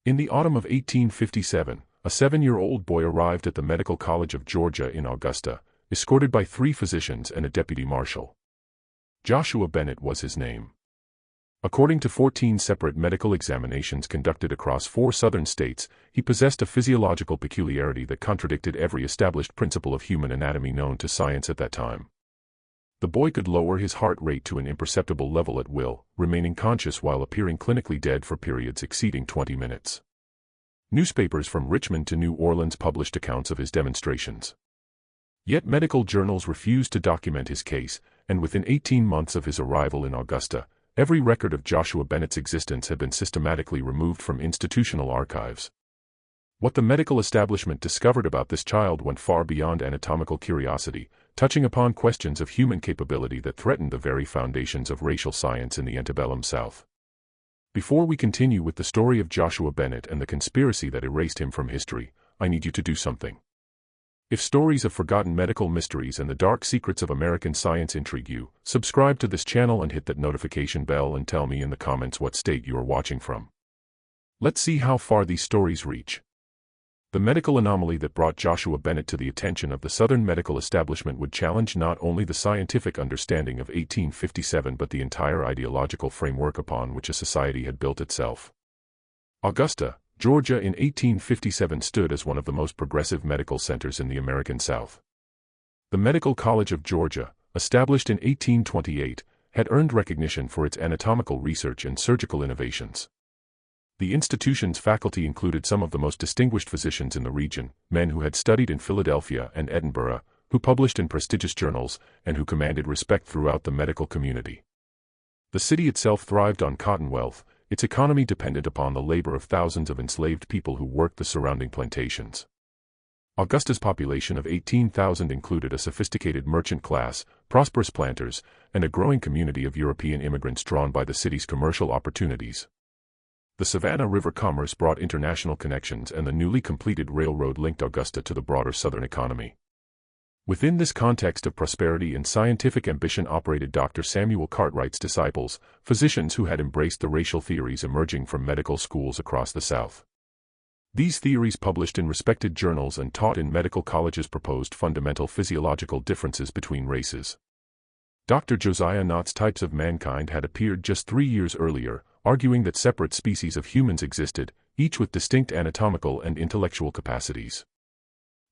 In the autumn of 1857, a 7-year-old boy arrived at the Medical College of Georgia in Augusta, escorted by 3 physicians and a deputy marshal. Joshua Bennett was his name. According to 14 separate medical examinations conducted across 4 southern states, he possessed a physiological peculiarity that contradicted every established principle of human anatomy known to science at that time. The boy could lower his heart rate to an imperceptible level at will, remaining conscious while appearing clinically dead for periods exceeding 20 minutes. Newspapers from Richmond to New Orleans published accounts of his demonstrations. Yet medical journals refused to document his case, and within 18 months of his arrival in Augusta, every record of Joshua Bennett's existence had been systematically removed from institutional archives. What the medical establishment discovered about this child went far beyond anatomical curiosity, touching upon questions of human capability that threatened the very foundations of racial science in the antebellum South. Before we continue with the story of Joshua Bennett and the conspiracy that erased him from history, I need you to do something. If stories of forgotten medical mysteries and the dark secrets of American science intrigue you, subscribe to this channel and hit that notification bell and tell me in the comments what state you are watching from. Let's see how far these stories reach. The medical anomaly that brought Joshua Bennett to the attention of the Southern medical establishment would challenge not only the scientific understanding of 1857 but the entire ideological framework upon which a society had built itself. Augusta, Georgia in 1857 stood as one of the most progressive medical centers in the American South. The Medical College of Georgia, established in 1828, had earned recognition for its anatomical research and surgical innovations. The institution's faculty included some of the most distinguished physicians in the region, men who had studied in Philadelphia and Edinburgh, who published in prestigious journals, and who commanded respect throughout the medical community. The city itself thrived on cotton wealth, its economy dependent upon the labor of thousands of enslaved people who worked the surrounding plantations. Augusta's population of 18,000 included a sophisticated merchant class, prosperous planters, and a growing community of European immigrants drawn by the city's commercial opportunities. The Savannah River commerce brought international connections, and the newly completed railroad linked Augusta to the broader Southern economy. Within this context of prosperity and scientific ambition operated Dr. Samuel Cartwright's disciples, physicians who had embraced the racial theories emerging from medical schools across the South. These theories, published in respected journals and taught in medical colleges, proposed fundamental physiological differences between races. Dr. Josiah Nott's Types of Mankind had appeared just 3 years earlier, arguing that separate species of humans existed, each with distinct anatomical and intellectual capacities.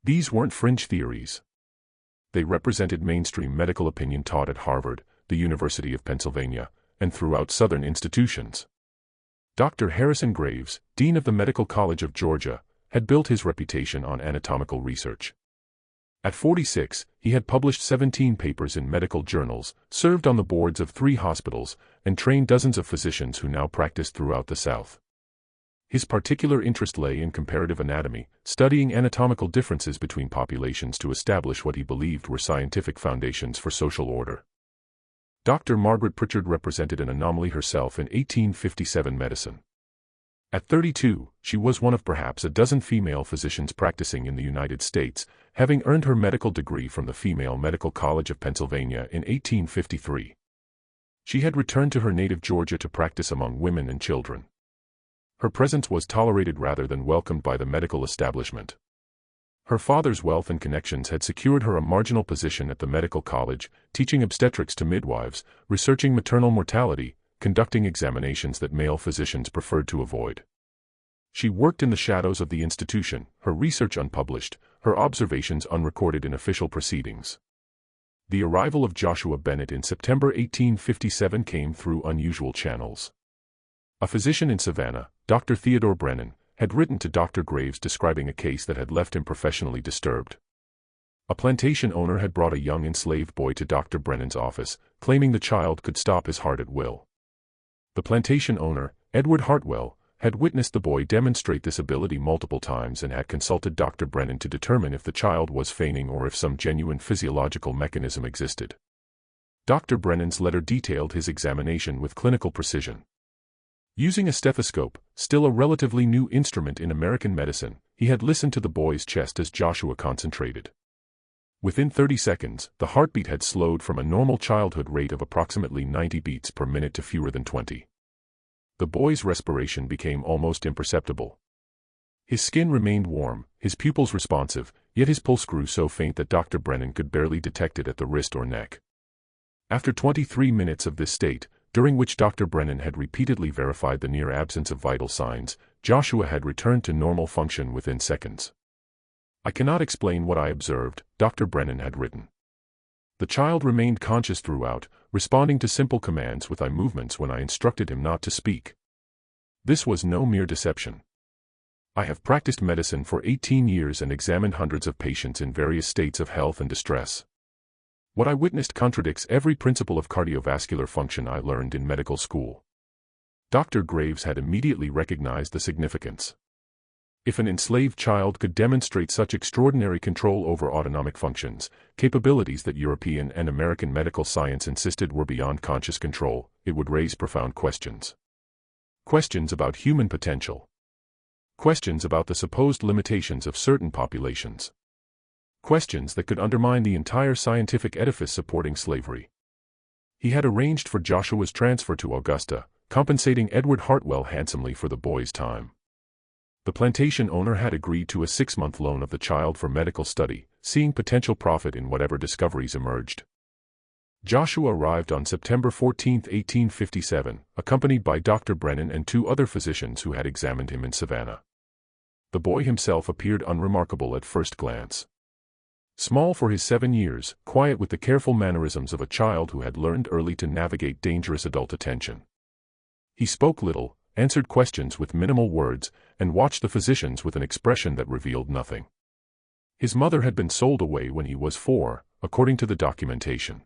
These weren't fringe theories. They represented mainstream medical opinion taught at Harvard, the University of Pennsylvania, and throughout Southern institutions. Dr. Harrison Graves, Dean of the Medical College of Georgia, had built his reputation on anatomical research. At 46, he had published 17 papers in medical journals, served on the boards of 3 hospitals, and trained dozens of physicians who now practiced throughout the South. His particular interest lay in comparative anatomy, studying anatomical differences between populations to establish what he believed were scientific foundations for social order. Dr. Margaret Pritchard represented an anomaly herself in 1857 medicine. At 32, she was one of perhaps a dozen female physicians practicing in the United States, having earned her medical degree from the Female Medical College of Pennsylvania in 1853. She had returned to her native Georgia to practice among women and children. Her presence was tolerated rather than welcomed by the medical establishment. Her father's wealth and connections had secured her a marginal position at the medical college, teaching obstetrics to midwives, researching maternal mortality, conducting examinations that male physicians preferred to avoid. She worked in the shadows of the institution, her research unpublished, her observations unrecorded in official proceedings. The arrival of Joshua Bennett in September 1857 came through unusual channels. A physician in Savannah, Dr. Theodore Brennan, had written to Dr. Graves describing a case that had left him professionally disturbed. A plantation owner had brought a young enslaved boy to Dr. Brennan's office, claiming the child could stop his heart at will. The plantation owner, Edward Hartwell, had witnessed the boy demonstrate this ability multiple times and had consulted Dr. Brennan to determine if the child was feigning or if some genuine physiological mechanism existed. Dr. Brennan's letter detailed his examination with clinical precision. Using a stethoscope, still a relatively new instrument in American medicine, he had listened to the boy's chest as Joshua concentrated. Within 30 seconds, the heartbeat had slowed from a normal childhood rate of approximately 90 beats per minute to fewer than 20. The boy's respiration became almost imperceptible. His skin remained warm, his pupils responsive, yet his pulse grew so faint that Dr. Brennan could barely detect it at the wrist or neck. After 23 minutes of this state, during which Dr. Brennan had repeatedly verified the near absence of vital signs, Joshua had returned to normal function within seconds. "I cannot explain what I observed," Dr. Brennan had written. "The child remained conscious throughout, responding to simple commands with eye movements when I instructed him not to speak. This was no mere deception. I have practiced medicine for 18 years and examined hundreds of patients in various states of health and distress. What I witnessed contradicts every principle of cardiovascular function I learned in medical school." Dr. Graves had immediately recognized the significance. If an enslaved child could demonstrate such extraordinary control over autonomic functions, capabilities that European and American medical science insisted were beyond conscious control, it would raise profound questions. Questions about human potential. Questions about the supposed limitations of certain populations. Questions that could undermine the entire scientific edifice supporting slavery. He had arranged for Joshua's transfer to Augusta, compensating Edward Hartwell handsomely for the boy's time. The plantation owner had agreed to a 6-month loan of the child for medical study, seeing potential profit in whatever discoveries emerged. Joshua arrived on September 14, 1857, accompanied by Dr. Brennan and 2 other physicians who had examined him in Savannah. The boy himself appeared unremarkable at first glance. Small for his 7 years, quiet with the careful mannerisms of a child who had learned early to navigate dangerous adult attention. He spoke little, answered questions with minimal words, and watched the physicians with an expression that revealed nothing. His mother had been sold away when he was 4, according to the documentation.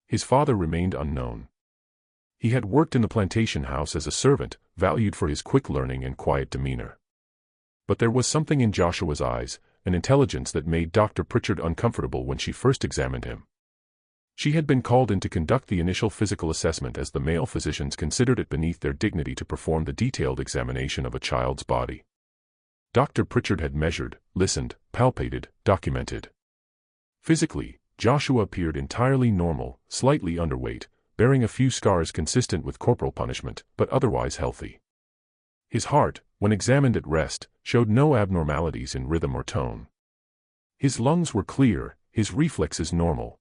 His father remained unknown. He had worked in the plantation house as a servant, valued for his quick learning and quiet demeanor. But there was something in Joshua's eyes, an intelligence that made Dr. Pritchard uncomfortable when she first examined him. She had been called in to conduct the initial physical assessment as the male physicians considered it beneath their dignity to perform the detailed examination of a child's body. Dr. Pritchard had measured, listened, palpated, documented. Physically, Joshua appeared entirely normal, slightly underweight, bearing a few scars consistent with corporal punishment, but otherwise healthy. His heart, when examined at rest, showed no abnormalities in rhythm or tone. His lungs were clear, his reflexes normal.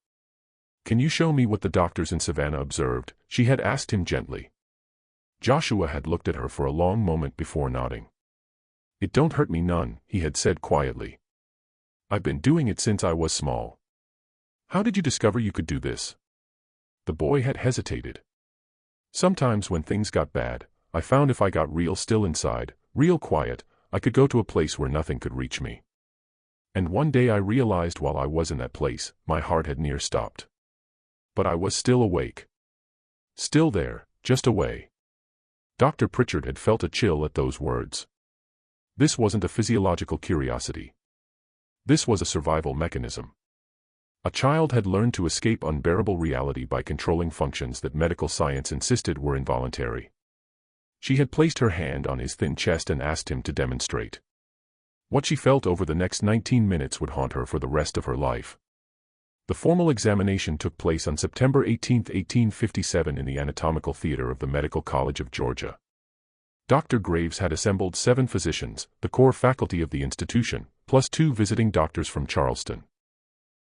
"Can you show me what the doctors in Savannah observed?" she had asked him gently. Joshua had looked at her for a long moment before nodding. "It don't hurt me none," he had said quietly. "I've been doing it since I was small." "How did you discover you could do this?" The boy had hesitated. "Sometimes when things got bad, I found if I got real still inside, real quiet, I could go to a place where nothing could reach me. And one day I realized while I was in that place, my heart had near stopped. But I was still awake. Still there, just away." Dr. Pritchard had felt a chill at those words. This wasn't a physiological curiosity. This was a survival mechanism. A child had learned to escape unbearable reality by controlling functions that medical science insisted were involuntary. She had placed her hand on his thin chest and asked him to demonstrate. What she felt over the next 19 minutes would haunt her for the rest of her life. The formal examination took place on September 18, 1857 in the Anatomical Theater of the Medical College of Georgia. Dr. Graves had assembled 7 physicians, the core faculty of the institution, plus 2 visiting doctors from Charleston.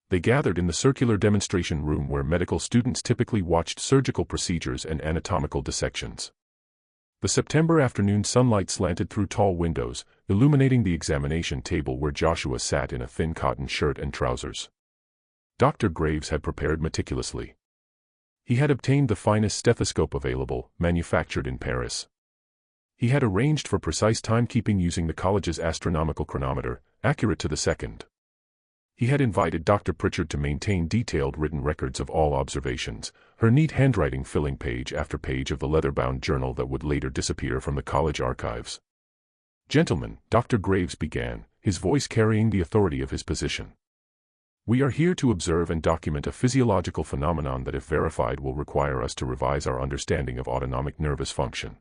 They gathered in the circular demonstration room where medical students typically watched surgical procedures and anatomical dissections. The September afternoon sunlight slanted through tall windows, illuminating the examination table where Joshua sat in a thin cotton shirt and trousers. Dr. Graves had prepared meticulously. He had obtained the finest stethoscope available, manufactured in Paris. He had arranged for precise timekeeping using the college's astronomical chronometer, accurate to the second. He had invited Dr. Pritchard to maintain detailed written records of all observations, her neat handwriting filling page after page of the leather-bound journal that would later disappear from the college archives. "Gentlemen," Dr. Graves began, his voice carrying the authority of his position. "We are here to observe and document a physiological phenomenon that if verified will require us to revise our understanding of autonomic nervous function.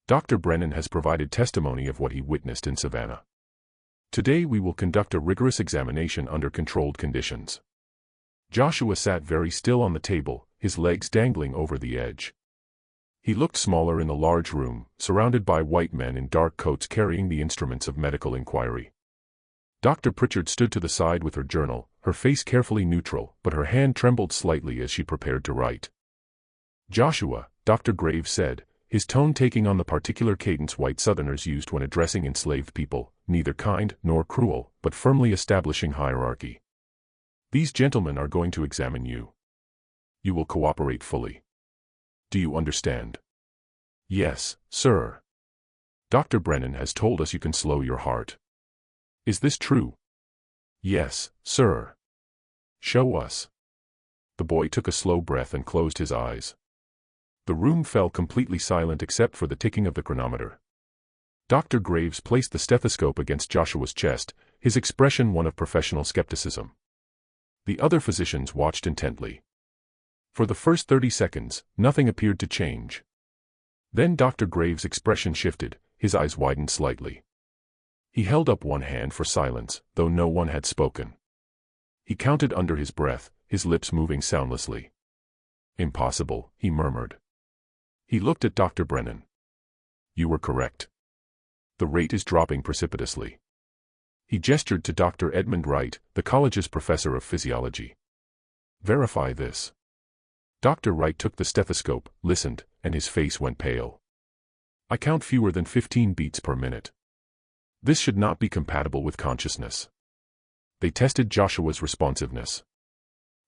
Dr. Brennan has provided testimony of what he witnessed in Savannah. Today we will conduct a rigorous examination under controlled conditions." Joshua sat very still on the table, his legs dangling over the edge. He looked smaller in the large room, surrounded by white men in dark coats carrying the instruments of medical inquiry. Dr. Pritchard stood to the side with her journal, her face carefully neutral, but her hand trembled slightly as she prepared to write. "Joshua," Dr. Graves said, his tone taking on the particular cadence white Southerners used when addressing enslaved people, neither kind nor cruel, but firmly establishing hierarchy. "These gentlemen are going to examine you. You will cooperate fully. Do you understand?" "Yes, sir. Dr. Brennan has told us you can slow your heart. Is this true?" "Yes, sir." "Show us." The boy took a slow breath and closed his eyes. The room fell completely silent except for the ticking of the chronometer. Dr. Graves placed the stethoscope against Joshua's chest, his expression one of professional skepticism. The other physicians watched intently. For the first 30 seconds, nothing appeared to change. Then Dr. Graves' expression shifted, his eyes widened slightly. He held up one hand for silence, though no one had spoken. He counted under his breath, his lips moving soundlessly. "Impossible," he murmured. He looked at Dr. Brennan. "You were correct. The rate is dropping precipitously." He gestured to Dr. Edmund Wright, the college's professor of physiology. "Verify this." Dr. Wright took the stethoscope, listened, and his face went pale. "I count fewer than 15 beats per minute. This should not be compatible with consciousness." They tested Joshua's responsiveness.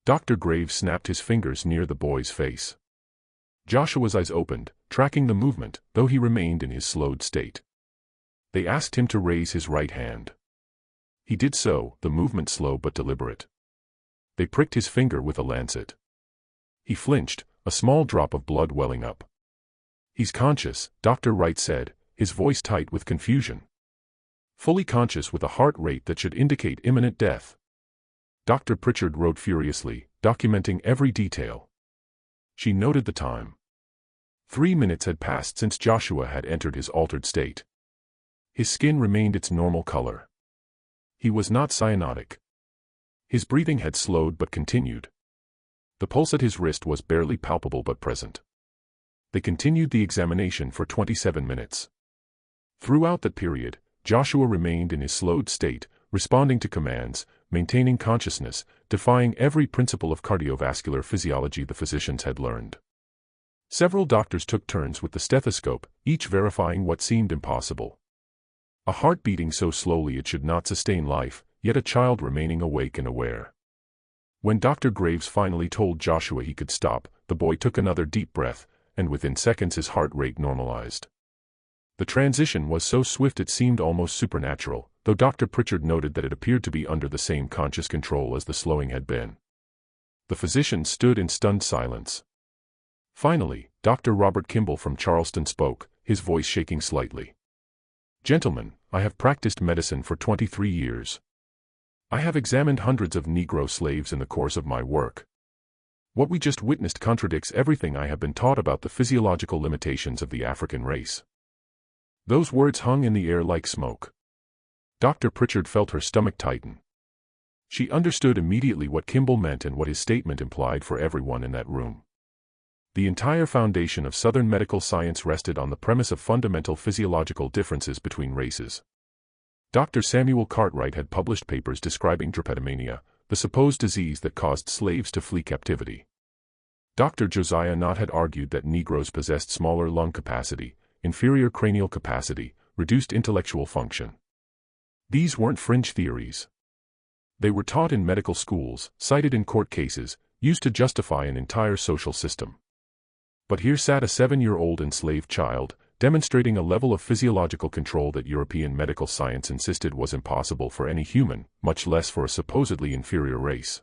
Dr. Graves snapped his fingers near the boy's face. Joshua's eyes opened, tracking the movement, though he remained in his slowed state. They asked him to raise his right hand. He did so, the movement slow but deliberate. They pricked his finger with a lancet. He flinched, a small drop of blood welling up. "He's conscious," Dr. Wright said, his voice tight with confusion. "Fully conscious with a heart rate that should indicate imminent death." Dr. Pritchard wrote furiously, documenting every detail. She noted the time. 3 minutes had passed since Joshua had entered his altered state. His skin remained its normal color. He was not cyanotic. His breathing had slowed but continued. The pulse at his wrist was barely palpable but present. They continued the examination for 27 minutes. Throughout that period, Joshua remained in his slowed state, responding to commands, maintaining consciousness, defying every principle of cardiovascular physiology the physicians had learned. Several doctors took turns with the stethoscope, each verifying what seemed impossible. A heart beating so slowly it should not sustain life, yet a child remaining awake and aware. When Dr. Graves finally told Joshua he could stop, the boy took another deep breath, and within seconds his heart rate normalized. The transition was so swift it seemed almost supernatural, though Dr. Pritchard noted that it appeared to be under the same conscious control as the slowing had been. The physicians stood in stunned silence. Finally, Dr. Robert Kimball from Charleston spoke, his voice shaking slightly. "Gentlemen, I have practiced medicine for 23 years. I have examined hundreds of Negro slaves in the course of my work. What we just witnessed contradicts everything I have been taught about the physiological limitations of the African race." Those words hung in the air like smoke. Dr. Pritchard felt her stomach tighten. She understood immediately what Kimball meant and what his statement implied for everyone in that room. The entire foundation of Southern medical science rested on the premise of fundamental physiological differences between races. Dr. Samuel Cartwright had published papers describing drapetomania, the supposed disease that caused slaves to flee captivity. Dr. Josiah Nott had argued that Negroes possessed smaller lung capacity, inferior cranial capacity, reduced intellectual function. These weren't fringe theories. They were taught in medical schools, cited in court cases, used to justify an entire social system. But here sat a 7-year-old enslaved child, demonstrating a level of physiological control that European medical science insisted was impossible for any human, much less for a supposedly inferior race.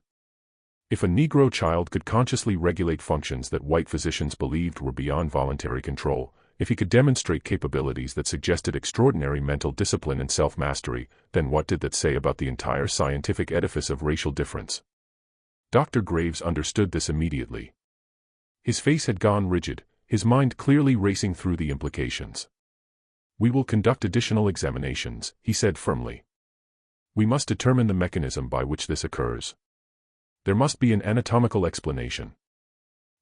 If a Negro child could consciously regulate functions that white physicians believed were beyond voluntary control, if he could demonstrate capabilities that suggested extraordinary mental discipline and self-mastery, then what did that say about the entire scientific edifice of racial difference? Dr. Graves understood this immediately. His face had gone rigid, his mind clearly racing through the implications. "We will conduct additional examinations," he said firmly. "We must determine the mechanism by which this occurs. There must be an anatomical explanation."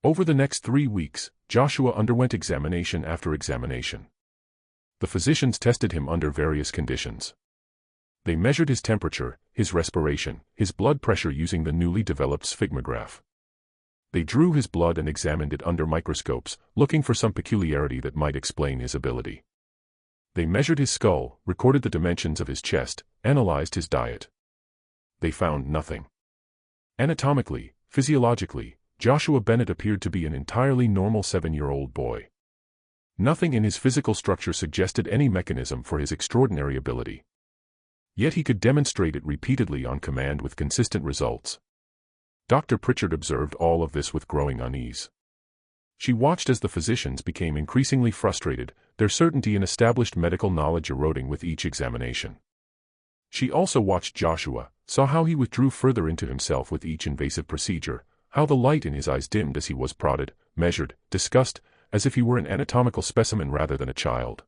Over the next 3 weeks, Joshua underwent examination after examination. The physicians tested him under various conditions. They measured his temperature, his respiration, his blood pressure using the newly developed sphygmograph. They drew his blood and examined it under microscopes, looking for some peculiarity that might explain his ability. They measured his skull, recorded the dimensions of his chest, analyzed his diet. They found nothing. Anatomically, physiologically, Joshua Bennett appeared to be an entirely normal 7-year-old boy. Nothing in his physical structure suggested any mechanism for his extraordinary ability. Yet he could demonstrate it repeatedly on command with consistent results. Dr. Pritchard observed all of this with growing unease. She watched as the physicians became increasingly frustrated, their certainty in established medical knowledge eroding with each examination. She also watched Joshua, saw how he withdrew further into himself with each invasive procedure, how the light in his eyes dimmed as he was prodded, measured, discussed, as if he were an anatomical specimen rather than a child.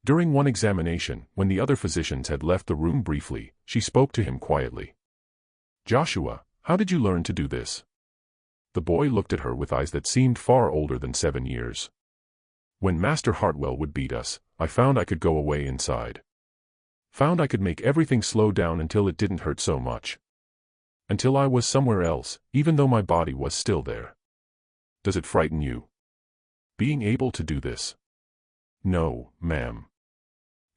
During one examination, when the other physicians had left the room briefly, she spoke to him quietly. "Joshua, how did you learn to do this?" The boy looked at her with eyes that seemed far older than 7 years. "When Master Hartwell would beat us, I found I could go away inside. Found I could make everything slow down until it didn't hurt so much. Until I was somewhere else, even though my body was still there. Does it frighten you? Being able to do this?" "No, ma'am.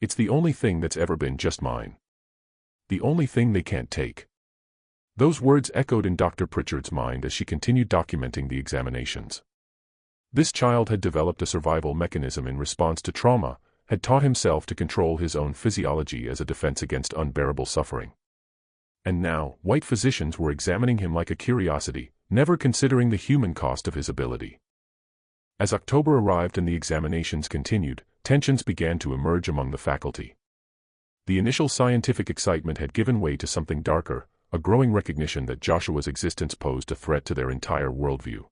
It's the only thing that's ever been just mine. The only thing they can't take." Those words echoed in Dr. Pritchard's mind as she continued documenting the examinations. This child had developed a survival mechanism in response to trauma, had taught himself to control his own physiology as a defense against unbearable suffering. And now, white physicians were examining him like a curiosity, never considering the human cost of his ability. As October arrived and the examinations continued, tensions began to emerge among the faculty. The initial scientific excitement had given way to something darker, a growing recognition that Joshua's existence posed a threat to their entire worldview.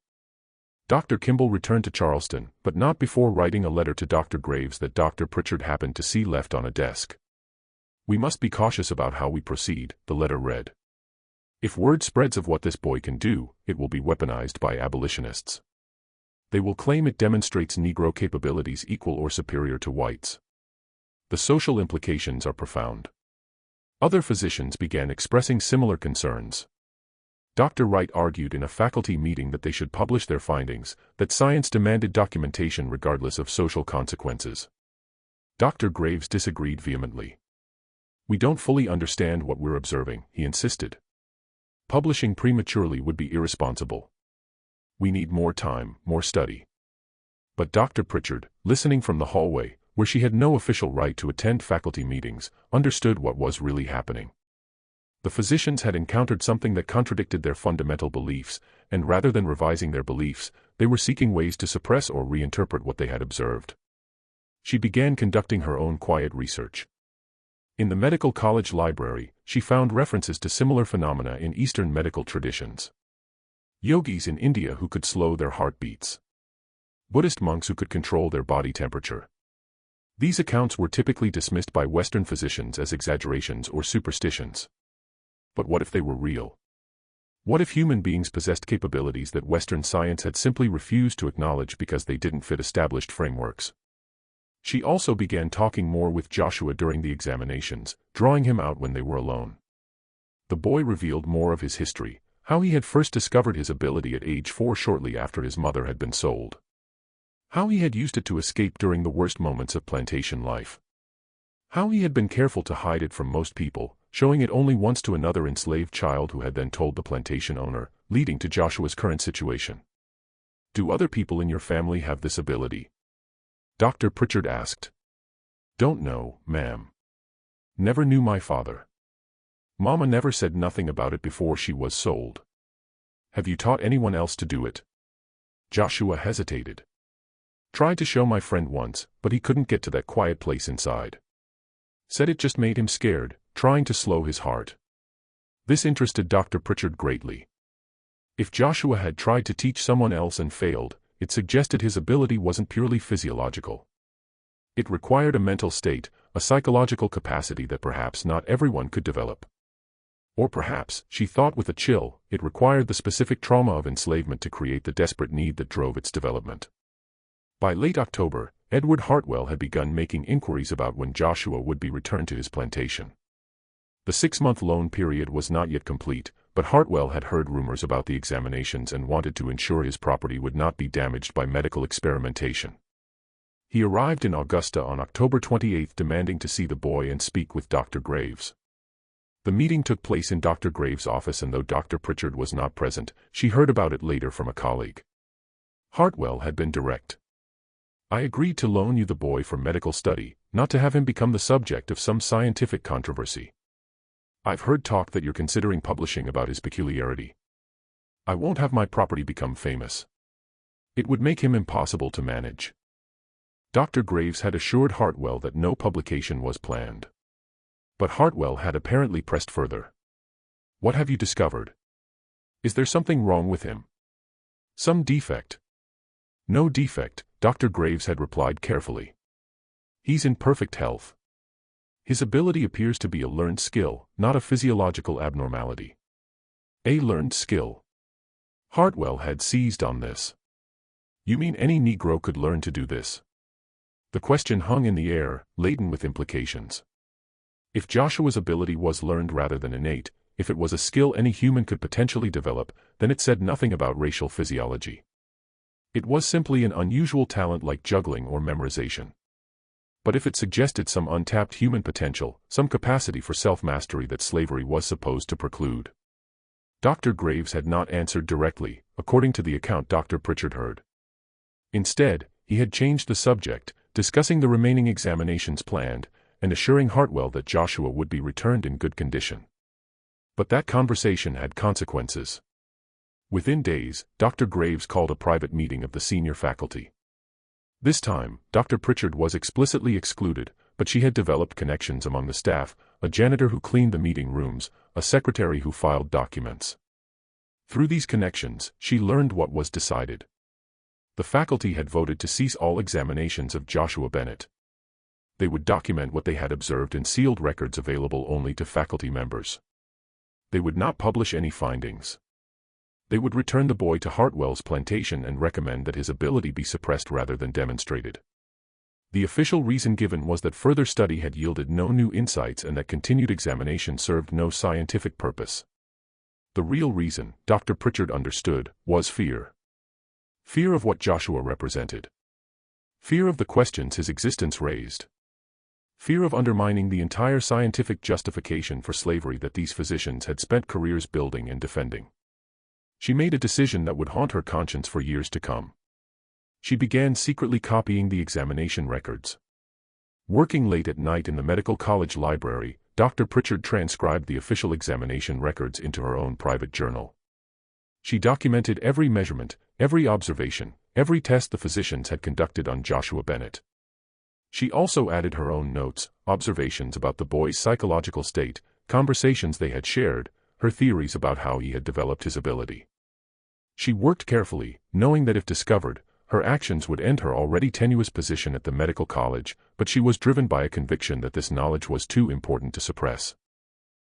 Dr. Kimball returned to Charleston, but not before writing a letter to Dr. Graves that Dr. Pritchard happened to see left on a desk. "We must be cautious about how we proceed," the letter read. "If word spreads of what this boy can do, it will be weaponized by abolitionists. They will claim it demonstrates Negro capabilities equal or superior to whites. The social implications are profound." Other physicians began expressing similar concerns. Dr. Wright argued in a faculty meeting that they should publish their findings, that science demanded documentation regardless of social consequences. Dr. Graves disagreed vehemently. "We don't fully understand what we're observing," he insisted. "Publishing prematurely would be irresponsible. We need more time, more study." But Dr. Pritchard, listening from the hallway, where she had no official right to attend faculty meetings, understood what was really happening. The physicians had encountered something that contradicted their fundamental beliefs, and rather than revising their beliefs, they were seeking ways to suppress or reinterpret what they had observed. She began conducting her own quiet research. In the medical college library, she found references to similar phenomena in Eastern medical traditions. Yogis in India who could slow their heartbeats. Buddhist monks who could control their body temperature. These accounts were typically dismissed by Western physicians as exaggerations or superstitions. But what if they were real? What if human beings possessed capabilities that Western science had simply refused to acknowledge because they didn't fit established frameworks? She also began talking more with Joshua during the examinations, drawing him out when they were alone. The boy revealed more of his history, how he had first discovered his ability at age 4 shortly after his mother had been sold. How he had used it to escape during the worst moments of plantation life. How he had been careful to hide it from most people, showing it only once to another enslaved child who had then told the plantation owner, leading to Joshua's current situation. "Do other people in your family have this ability?" Dr. Pritchard asked. "Don't know, ma'am. Never knew my father. Mama never said nothing about it before she was sold." "Have you taught anyone else to do it?" Joshua hesitated. "Tried to show my friend once, but he couldn't get to that quiet place inside. Said it just made him scared, trying to slow his heart." This interested Dr. Pritchard greatly. If Joshua had tried to teach someone else and failed, it suggested his ability wasn't purely physiological. It required a mental state, a psychological capacity that perhaps not everyone could develop. Or perhaps, she thought with a chill, it required the specific trauma of enslavement to create the desperate need that drove its development. By late October, Edward Hartwell had begun making inquiries about when Joshua would be returned to his plantation. The 6-month loan period was not yet complete, but Hartwell had heard rumors about the examinations and wanted to ensure his property would not be damaged by medical experimentation. He arrived in Augusta on October 28, demanding to see the boy and speak with Dr. Graves. The meeting took place in Dr. Graves' office, and though Dr. Pritchard was not present, she heard about it later from a colleague. Hartwell had been direct. "I agreed to loan you the boy for medical study, not to have him become the subject of some scientific controversy. I've heard talk that you're considering publishing about his peculiarity. I won't have my property become famous. It would make him impossible to manage." Dr. Graves had assured Hartwell that no publication was planned. But Hartwell had apparently pressed further. "What have you discovered? Is there something wrong with him? Some defect?" "No defect," Dr. Graves had replied carefully. "He's in perfect health. His ability appears to be a learned skill, not a physiological abnormality." "A learned skill?" Hartwell had seized on this. "You mean any Negro could learn to do this?" The question hung in the air, laden with implications. If Joshua's ability was learned rather than innate, if it was a skill any human could potentially develop, then it said nothing about racial physiology. It was simply an unusual talent like juggling or memorization. But if it suggested some untapped human potential, some capacity for self-mastery that slavery was supposed to preclude. Dr. Graves had not answered directly, according to the account Dr. Pritchard heard. Instead, he had changed the subject, discussing the remaining examinations planned, and assuring Hartwell that Joshua would be returned in good condition. But that conversation had consequences. Within days, Dr. Graves called a private meeting of the senior faculty. This time, Dr. Pritchard was explicitly excluded, but she had developed connections among the staff, a janitor who cleaned the meeting rooms, a secretary who filed documents. Through these connections, she learned what was decided. The faculty had voted to cease all examinations of Joshua Bennett. They would document what they had observed in sealed records available only to faculty members. They would not publish any findings. They would return the boy to Hartwell's plantation and recommend that his ability be suppressed rather than demonstrated. The official reason given was that further study had yielded no new insights and that continued examination served no scientific purpose. The real reason, Dr. Pritchard understood, was fear. Fear of what Joshua represented. Fear of the questions his existence raised. Fear of undermining the entire scientific justification for slavery that these physicians had spent careers building and defending. She made a decision that would haunt her conscience for years to come. She began secretly copying the examination records. Working late at night in the medical college library, Dr. Pritchard transcribed the official examination records into her own private journal. She documented every measurement, every observation, every test the physicians had conducted on Joshua Bennett. She also added her own notes, observations about the boy's psychological state, conversations they had shared, her theories about how he had developed his ability. She worked carefully, knowing that if discovered, her actions would end her already tenuous position at the medical college, but she was driven by a conviction that this knowledge was too important to suppress.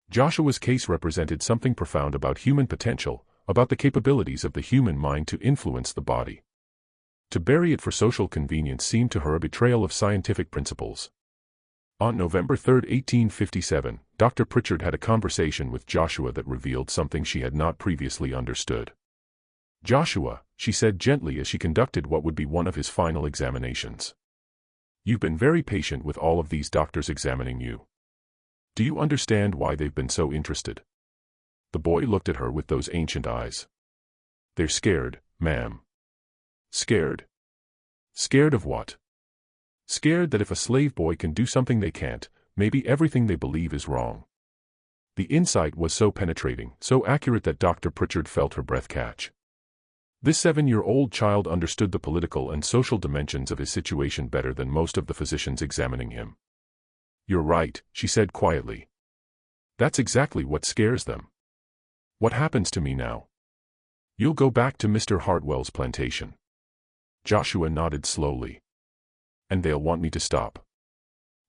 Joshua's case represented something profound about human potential, about the capabilities of the human mind to influence the body. To bury it for social convenience seemed to her a betrayal of scientific principles. On November 3, 1857, Dr. Pritchard had a conversation with Joshua that revealed something she had not previously understood. "Joshua," she said gently as she conducted what would be one of his final examinations. "You've been very patient with all of these doctors examining you. Do you understand why they've been so interested?" The boy looked at her with those ancient eyes. "They're scared, ma'am." "Scared? Scared of what?" "Scared that if a slave boy can do something they can't, maybe everything they believe is wrong." The insight was so penetrating, so accurate that Dr. Pritchard felt her breath catch. This 7-year-old child understood the political and social dimensions of his situation better than most of the physicians examining him. "You're right," she said quietly. "That's exactly what scares them. What happens to me now?" "You'll go back to Mr. Hartwell's plantation." Joshua nodded slowly. "And they'll want me to stop.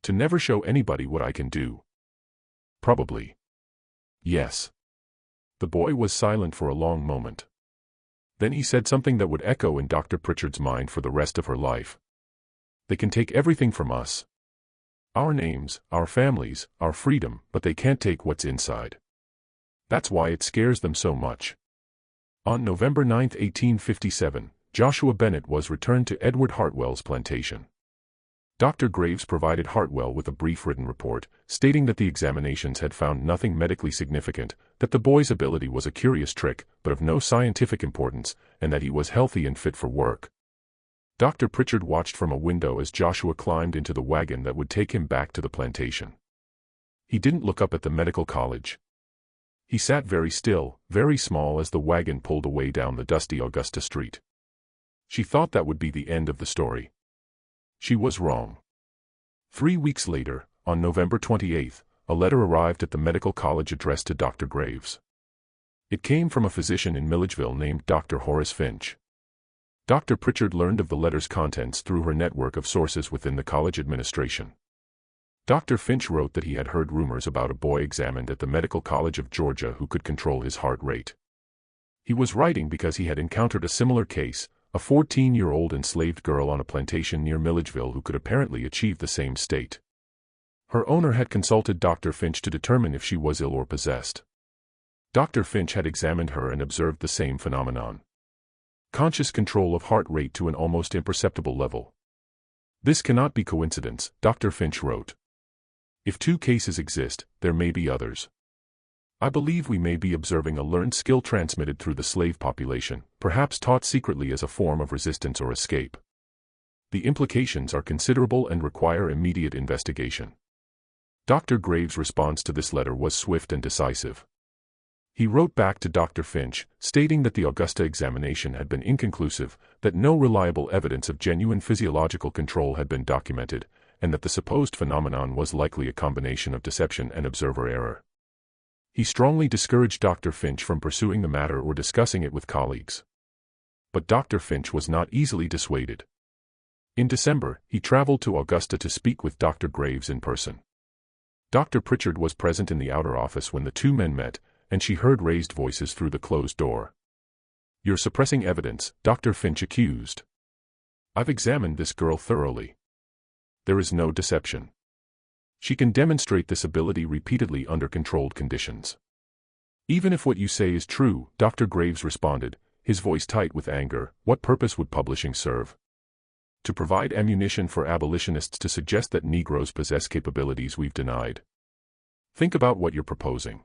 To never show anybody what I can do." "Probably." "Yes." The boy was silent for a long moment. Then he said something that would echo in Dr. Pritchard's mind for the rest of her life. They can take everything from us. Our names, our families, our freedom, but they can't take what's inside. That's why it scares them so much. On November 9, 1857, Joshua Bennett was returned to Edward Hartwell's plantation. Dr. Graves provided Hartwell with a brief written report, stating that the examinations had found nothing medically significant, that the boy's ability was a curious trick, but of no scientific importance, and that he was healthy and fit for work. Dr. Pritchard watched from a window as Joshua climbed into the wagon that would take him back to the plantation. He didn't look up at the medical college. He sat very still, very small as the wagon pulled away down the dusty Augusta Street. She thought that would be the end of the story. She was wrong. 3 weeks later, on November 28, a letter arrived at the medical college addressed to Dr. Graves. It came from a physician in Milledgeville named Dr. Horace Finch. Dr. Pritchard learned of the letter's contents through her network of sources within the college administration. Dr. Finch wrote that he had heard rumors about a boy examined at the Medical College of Georgia who could control his heart rate. He was writing because he had encountered a similar case, a 14-year-old enslaved girl on a plantation near Milledgeville who could apparently achieve the same state. Her owner had consulted Dr. Finch to determine if she was ill or possessed. Dr. Finch had examined her and observed the same phenomenon. Conscious control of heart rate to an almost imperceptible level. This cannot be coincidence, Dr. Finch wrote. If 2 cases exist, there may be others. I believe we may be observing a learned skill transmitted through the slave population, perhaps taught secretly as a form of resistance or escape. The implications are considerable and require immediate investigation. Dr. Graves' response to this letter was swift and decisive. He wrote back to Dr. Finch, stating that the Augusta examination had been inconclusive, that no reliable evidence of genuine physiological control had been documented, and that the supposed phenomenon was likely a combination of deception and observer error. He strongly discouraged Dr. Finch from pursuing the matter or discussing it with colleagues. But Dr. Finch was not easily dissuaded. In December, he traveled to Augusta to speak with Dr. Graves in person. Dr. Pritchard was present in the outer office when the 2 men met, and she heard raised voices through the closed door. "You're suppressing evidence," Dr. Finch accused. "I've examined this girl thoroughly. There is no deception. She can demonstrate this ability repeatedly under controlled conditions." "Even if what you say is true," Dr. Graves responded, his voice tight with anger, "what purpose would publishing serve? To provide ammunition for abolitionists to suggest that Negroes possess capabilities we've denied. Think about what you're proposing."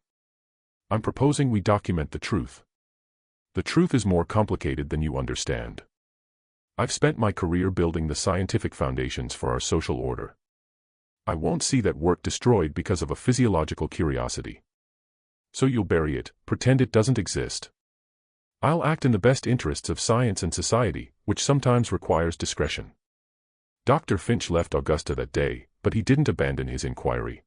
"I'm proposing we document the truth. The truth is more complicated than you understand. I've spent my career building the scientific foundations for our social order. I won't see that work destroyed because of a physiological curiosity. So you'll bury it, pretend it doesn't exist. I'll act in the best interests of science and society, which sometimes requires discretion." Dr. Finch left Augusta that day, but he didn't abandon his inquiry.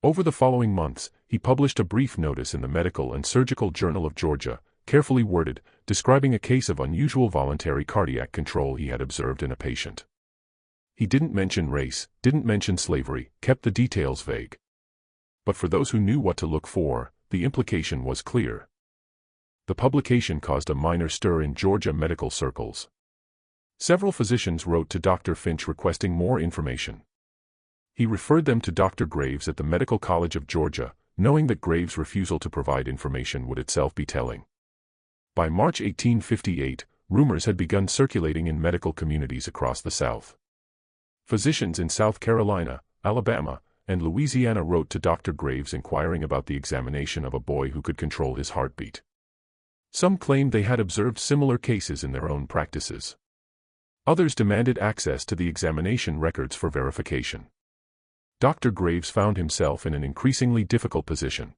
Over the following months, he published a brief notice in the Medical and Surgical Journal of Georgia, carefully worded, describing a case of unusual voluntary cardiac control he had observed in a patient. He didn't mention race, didn't mention slavery, kept the details vague. But for those who knew what to look for, the implication was clear. The publication caused a minor stir in Georgia medical circles. Several physicians wrote to Dr. Finch requesting more information. He referred them to Dr. Graves at the Medical College of Georgia, knowing that Graves' refusal to provide information would itself be telling. By March 1858, rumors had begun circulating in medical communities across the South. Physicians in South Carolina, Alabama, and Louisiana wrote to Dr. Graves inquiring about the examination of a boy who could control his heartbeat. Some claimed they had observed similar cases in their own practices. Others demanded access to the examination records for verification. Dr. Graves found himself in an increasingly difficult position.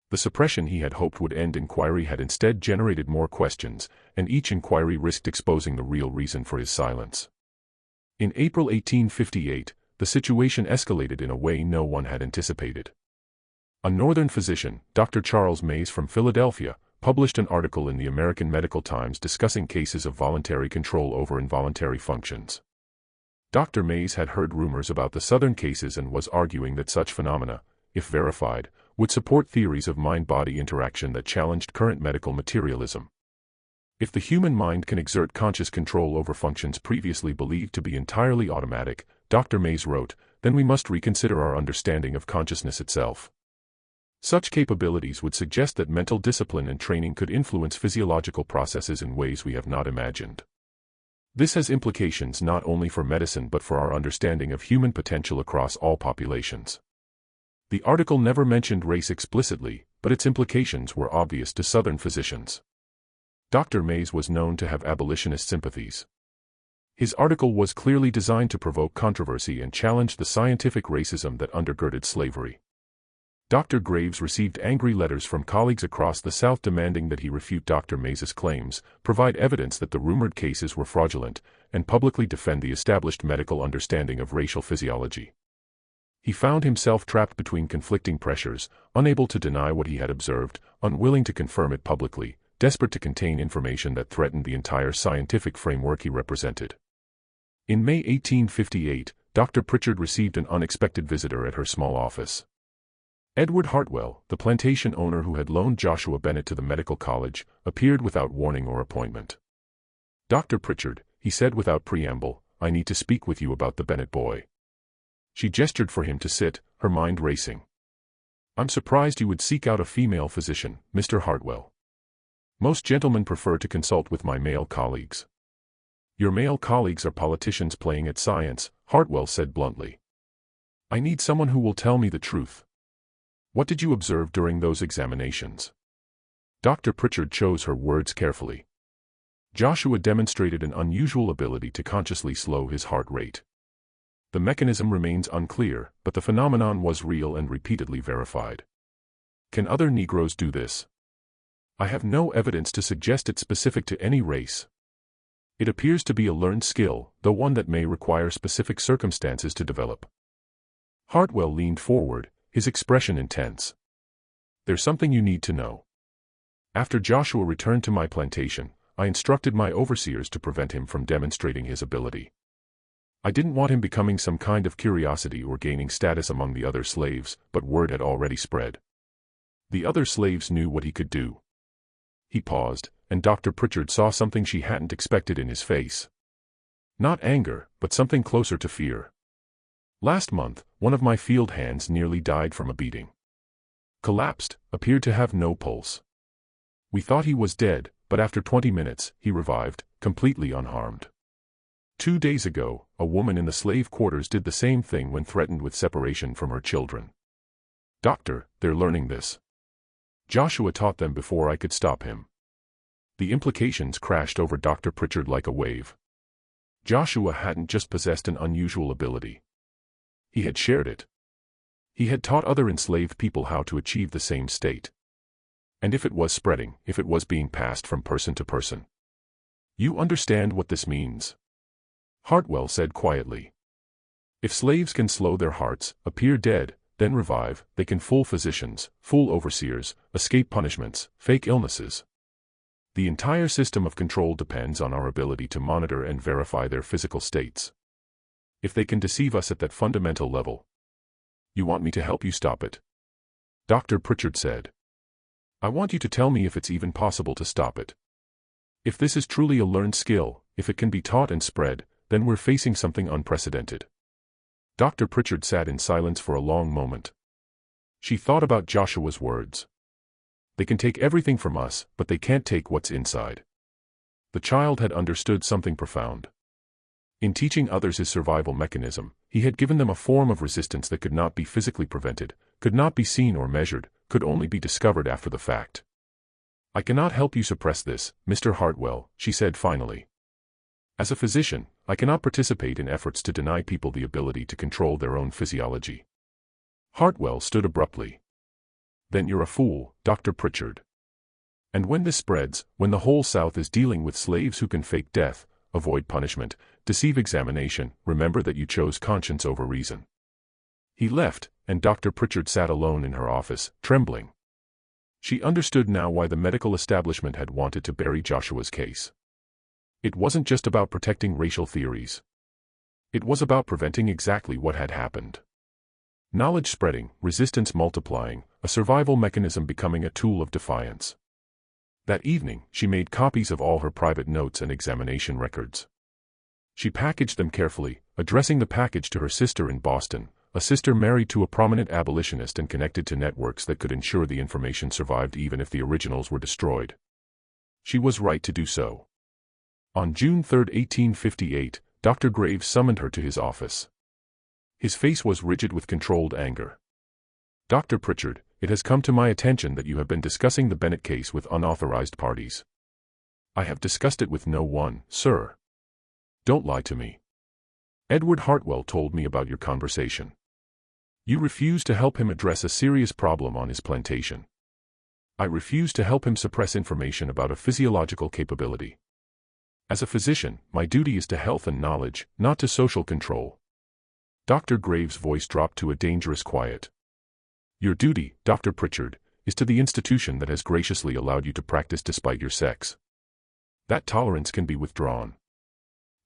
The suppression he had hoped would end inquiry had instead generated more questions, and each inquiry risked exposing the real reason for his silence. In April 1858, the situation escalated in a way no one had anticipated. A northern physician, Dr. Charles Mays from Philadelphia, published an article in the American Medical Times discussing cases of voluntary control over involuntary functions. Dr. Mays had heard rumors about the Southern cases and was arguing that such phenomena, if verified, would support theories of mind-body interaction that challenged current medical materialism. If the human mind can exert conscious control over functions previously believed to be entirely automatic, Dr. Mays wrote, then we must reconsider our understanding of consciousness itself. Such capabilities would suggest that mental discipline and training could influence physiological processes in ways we have not imagined. This has implications not only for medicine but for our understanding of human potential across all populations. The article never mentioned race explicitly, but its implications were obvious to Southern physicians. Dr. Mays was known to have abolitionist sympathies. His article was clearly designed to provoke controversy and challenge the scientific racism that undergirded slavery. Dr. Graves received angry letters from colleagues across the South demanding that he refute Dr. Mays's claims, provide evidence that the rumored cases were fraudulent, and publicly defend the established medical understanding of racial physiology. He found himself trapped between conflicting pressures, unable to deny what he had observed, unwilling to confirm it publicly, desperate to contain information that threatened the entire scientific framework he represented. In May 1858, Dr. Pritchard received an unexpected visitor at her small office. Edward Hartwell, the plantation owner who had loaned Joshua Bennett to the medical college, appeared without warning or appointment. "Dr. Pritchard," he said without preamble, "I need to speak with you about the Bennett boy." She gestured for him to sit, her mind racing. "I'm surprised you would seek out a female physician, Mr. Hartwell. Most gentlemen prefer to consult with my male colleagues." "Your male colleagues are politicians playing at science," Hartwell said bluntly. "I need someone who will tell me the truth. What did you observe during those examinations?" Dr. Pritchard chose her words carefully. Joshua demonstrated an unusual ability to consciously slow his heart rate. The mechanism remains unclear, but the phenomenon was real and repeatedly verified. "Can other Negroes do this?" "I have no evidence to suggest it specific to any race. It appears to be a learned skill, though one that may require specific circumstances to develop." Hartwell leaned forward, his expression intense. "There's something you need to know. After Joshua returned to my plantation, I instructed my overseers to prevent him from demonstrating his ability. I didn't want him becoming some kind of curiosity or gaining status among the other slaves, but word had already spread. The other slaves knew what he could do." He paused, and Dr. Pritchard saw something she hadn't expected in his face. Not anger, but something closer to fear. "Last month, one of my field hands nearly died from a beating. Collapsed, appeared to have no pulse. We thought he was dead, but after 20 minutes, he revived, completely unharmed. 2 days ago, a woman in the slave quarters did the same thing when threatened with separation from her children. Doctor, they're learning this. Joshua taught them before I could stop him." The implications crashed over Dr. Pritchard like a wave. Joshua hadn't just possessed an unusual ability. He had shared it. He had taught other enslaved people how to achieve the same state. And if it was spreading, if it was being passed from person to person. "You understand what this means?" Hartwell said quietly. "If slaves can slow their hearts, appear dead, then revive, they can fool physicians, fool overseers, escape punishments, fake illnesses. The entire system of control depends on our ability to monitor and verify their physical states. If they can deceive us at that fundamental level." "You want me to help you stop it?" Dr. Pritchard said. "I want you to tell me if it's even possible to stop it. If this is truly a learned skill, if it can be taught and spread, then we're facing something unprecedented." Dr. Pritchard sat in silence for a long moment. She thought about Joshua's words. "They can take everything from us, but they can't take what's inside." The child had understood something profound. In teaching others his survival mechanism, he had given them a form of resistance that could not be physically prevented, could not be seen or measured, could only be discovered after the fact. "I cannot help you suppress this, Mr. Hartwell," she said finally. "As a physician, I cannot participate in efforts to deny people the ability to control their own physiology." Hartwell stood abruptly. "Then you're a fool, Dr. Pritchard. And when this spreads, when the whole South is dealing with slaves who can fake death, avoid punishment, deceive examination, remember that you chose conscience over reason." He left, and Dr. Pritchard sat alone in her office, trembling. She understood now why the medical establishment had wanted to bury Joshua's case. It wasn't just about protecting racial theories. It was about preventing exactly what had happened. Knowledge spreading, resistance multiplying, a survival mechanism becoming a tool of defiance. That evening, she made copies of all her private notes and examination records. She packaged them carefully, addressing the package to her sister in Boston, a sister married to a prominent abolitionist and connected to networks that could ensure the information survived even if the originals were destroyed. She was right to do so. On June 3, 1858, Dr. Graves summoned her to his office. His face was rigid with controlled anger. "Dr. Pritchard, it has come to my attention that you have been discussing the Bennett case with unauthorized parties." "I have discussed it with no one, sir." "Don't lie to me." "Edward Hartwell told me about your conversation. You refused to help him address a serious problem on his plantation." "I refused to help him suppress information about a physiological capability. As a physician, my duty is to health and knowledge, not to social control." Dr. Graves' voice dropped to a dangerous quiet. "Your duty, Dr. Pritchard, is to the institution that has graciously allowed you to practice despite your sex. That tolerance can be withdrawn.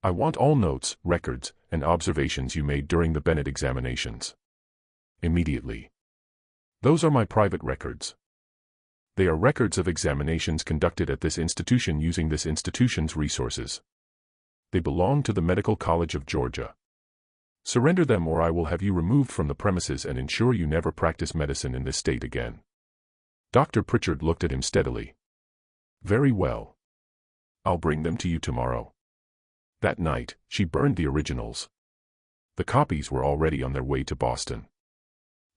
I want all notes, records, and observations you made during the Bennett examinations. Immediately. Those are my private records. They are records of examinations conducted at this institution using this institution's resources. They belong to the Medical College of Georgia. Surrender them or I will have you removed from the premises and ensure you never practice medicine in this state again." Dr. Pritchard looked at him steadily. "Very well. I'll bring them to you tomorrow." That night, she burned the originals. The copies were already on their way to Boston.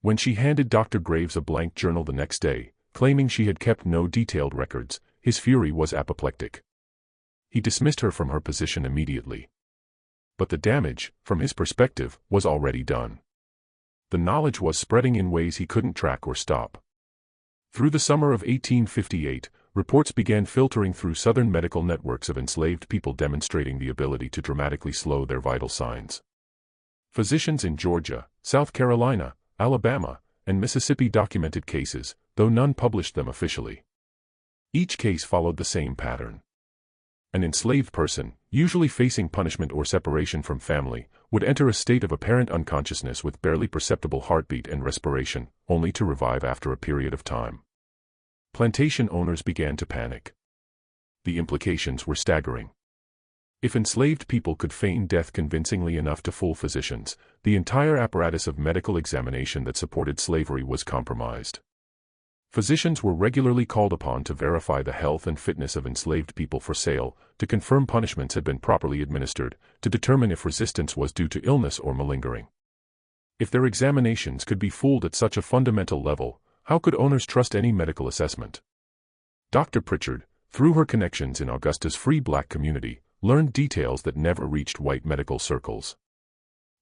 When she handed Dr. Graves a blank journal the next day, claiming she had kept no detailed records, his fury was apoplectic. He dismissed her from her position immediately. But the damage, from his perspective, was already done. The knowledge was spreading in ways he couldn't track or stop. Through the summer of 1858, reports began filtering through Southern medical networks of enslaved people demonstrating the ability to dramatically slow their vital signs. Physicians in Georgia, South Carolina, Alabama, and Mississippi documented cases, though none published them officially. Each case followed the same pattern. An enslaved person, usually facing punishment or separation from family, would enter a state of apparent unconsciousness with barely perceptible heartbeat and respiration, only to revive after a period of time. Plantation owners began to panic. The implications were staggering. If enslaved people could feign death convincingly enough to fool physicians, the entire apparatus of medical examination that supported slavery was compromised. Physicians were regularly called upon to verify the health and fitness of enslaved people for sale, to confirm punishments had been properly administered, to determine if resistance was due to illness or malingering. If their examinations could be fooled at such a fundamental level, how could owners trust any medical assessment? Dr. Pritchard, through her connections in Augusta's free black community, learned details that never reached white medical circles.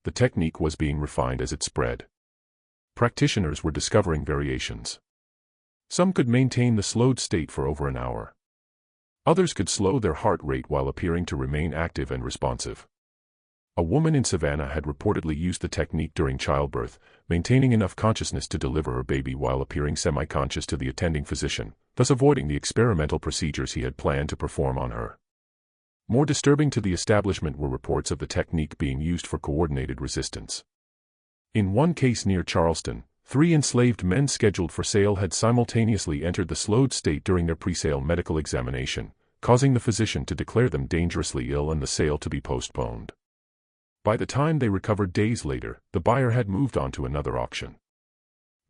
The technique was being refined as it spread. Practitioners were discovering variations. Some could maintain the slowed state for over an hour. Others could slow their heart rate while appearing to remain active and responsive. A woman in Savannah had reportedly used the technique during childbirth, maintaining enough consciousness to deliver her baby while appearing semi-conscious to the attending physician, thus avoiding the experimental procedures he had planned to perform on her. More disturbing to the establishment were reports of the technique being used for coordinated resistance. In one case near Charleston, 3 enslaved men scheduled for sale had simultaneously entered the slowed state during their pre-sale medical examination, causing the physician to declare them dangerously ill and the sale to be postponed. By the time they recovered days later, the buyer had moved on to another auction.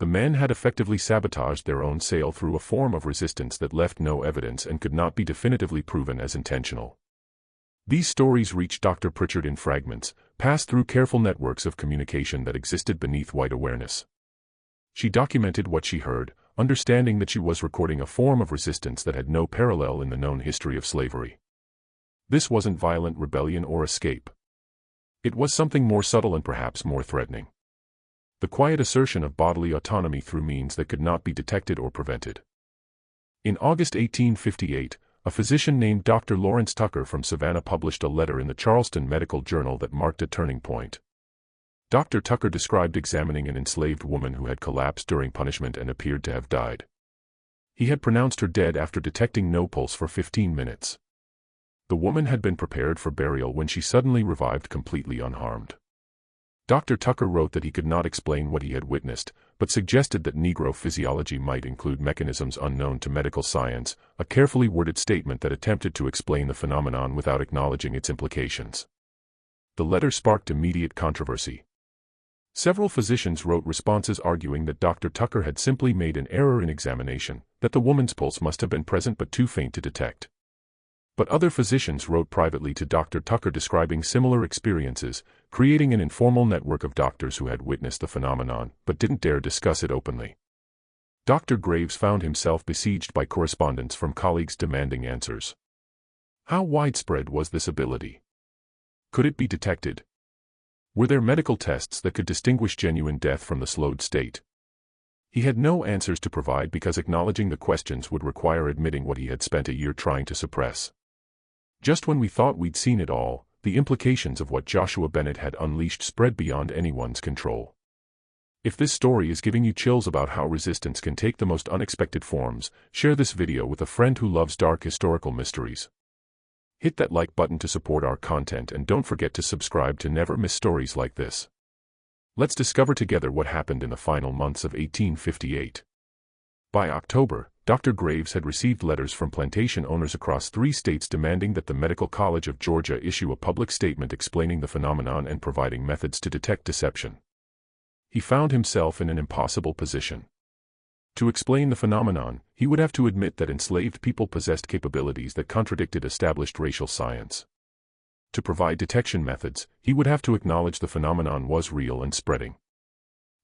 The men had effectively sabotaged their own sale through a form of resistance that left no evidence and could not be definitively proven as intentional. These stories reached Dr. Pritchard in fragments, passed through careful networks of communication that existed beneath white awareness. She documented what she heard, understanding that she was recording a form of resistance that had no parallel in the known history of slavery. This wasn't violent rebellion or escape. It was something more subtle and perhaps more threatening. The quiet assertion of bodily autonomy through means that could not be detected or prevented. In August 1858, a physician named Dr. Lawrence Tucker from Savannah published a letter in the Charleston Medical Journal that marked a turning point. Dr. Tucker described examining an enslaved woman who had collapsed during punishment and appeared to have died. He had pronounced her dead after detecting no pulse for 15 minutes. The woman had been prepared for burial when she suddenly revived completely unharmed. Dr. Tucker wrote that he could not explain what he had witnessed, but suggested that Negro physiology might include mechanisms unknown to medical science, a carefully worded statement that attempted to explain the phenomenon without acknowledging its implications. The letter sparked immediate controversy. Several physicians wrote responses arguing that Dr. Tucker had simply made an error in examination, that the woman's pulse must have been present but too faint to detect. But other physicians wrote privately to Dr. Tucker describing similar experiences, creating an informal network of doctors who had witnessed the phenomenon but didn't dare discuss it openly. Dr. Graves found himself besieged by correspondence from colleagues demanding answers. How widespread was this ability? Could it be detected? Were there medical tests that could distinguish genuine death from the slowed state? He had no answers to provide because acknowledging the questions would require admitting what he had spent a year trying to suppress. Just when we thought we'd seen it all, the implications of what Joshua Bennett had unleashed spread beyond anyone's control. If this story is giving you chills about how resistance can take the most unexpected forms, share this video with a friend who loves dark historical mysteries. Hit that like button to support our content and don't forget to subscribe to never miss stories like this. Let's discover together what happened in the final months of 1858. By October, Dr. Graves had received letters from plantation owners across 3 states demanding that the Medical College of Georgia issue a public statement explaining the phenomenon and providing methods to detect deception. He found himself in an impossible position. To explain the phenomenon, he would have to admit that enslaved people possessed capabilities that contradicted established racial science. To provide detection methods, he would have to acknowledge the phenomenon was real and spreading.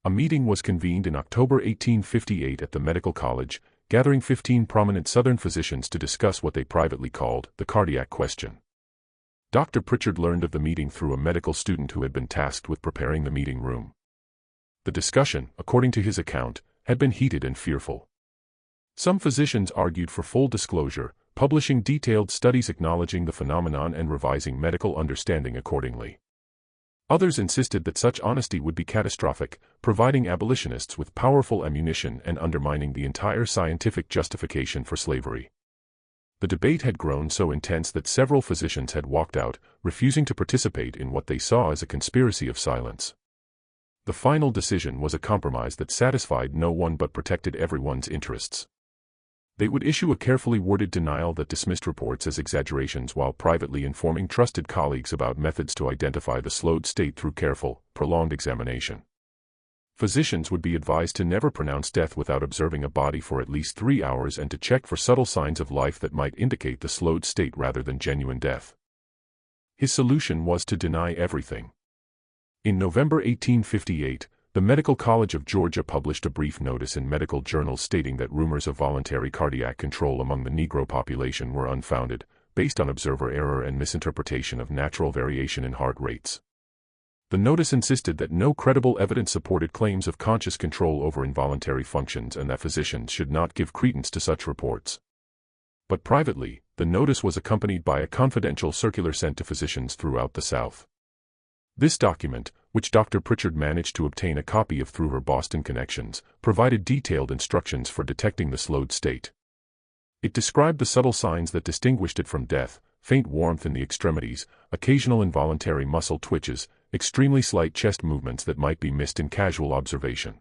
A meeting was convened in October 1858 at the Medical College, gathering 15 prominent Southern physicians to discuss what they privately called the cardiac question. Dr. Pritchard learned of the meeting through a medical student who had been tasked with preparing the meeting room. The discussion, according to his account, had been heated and fearful. Some physicians argued for full disclosure, publishing detailed studies acknowledging the phenomenon and revising medical understanding accordingly. Others insisted that such honesty would be catastrophic, providing abolitionists with powerful ammunition and undermining the entire scientific justification for slavery. The debate had grown so intense that several physicians had walked out, refusing to participate in what they saw as a conspiracy of silence. The final decision was a compromise that satisfied no one but protected everyone's interests. They would issue a carefully worded denial that dismissed reports as exaggerations while privately informing trusted colleagues about methods to identify the slowed state through careful, prolonged examination. Physicians would be advised to never pronounce death without observing a body for at least 3 hours and to check for subtle signs of life that might indicate the slowed state rather than genuine death. His solution was to deny everything. In November 1858, the Medical College of Georgia published a brief notice in medical journals stating that rumors of voluntary cardiac control among the Negro population were unfounded, based on observer error and misinterpretation of natural variation in heart rates. The notice insisted that no credible evidence supported claims of conscious control over involuntary functions and that physicians should not give credence to such reports. But privately, the notice was accompanied by a confidential circular sent to physicians throughout the South. This document, which Dr. Pritchard managed to obtain a copy of through her Boston connections, provided detailed instructions for detecting the slowed state. It described the subtle signs that distinguished it from death: faint warmth in the extremities, occasional involuntary muscle twitches, extremely slight chest movements that might be missed in casual observation.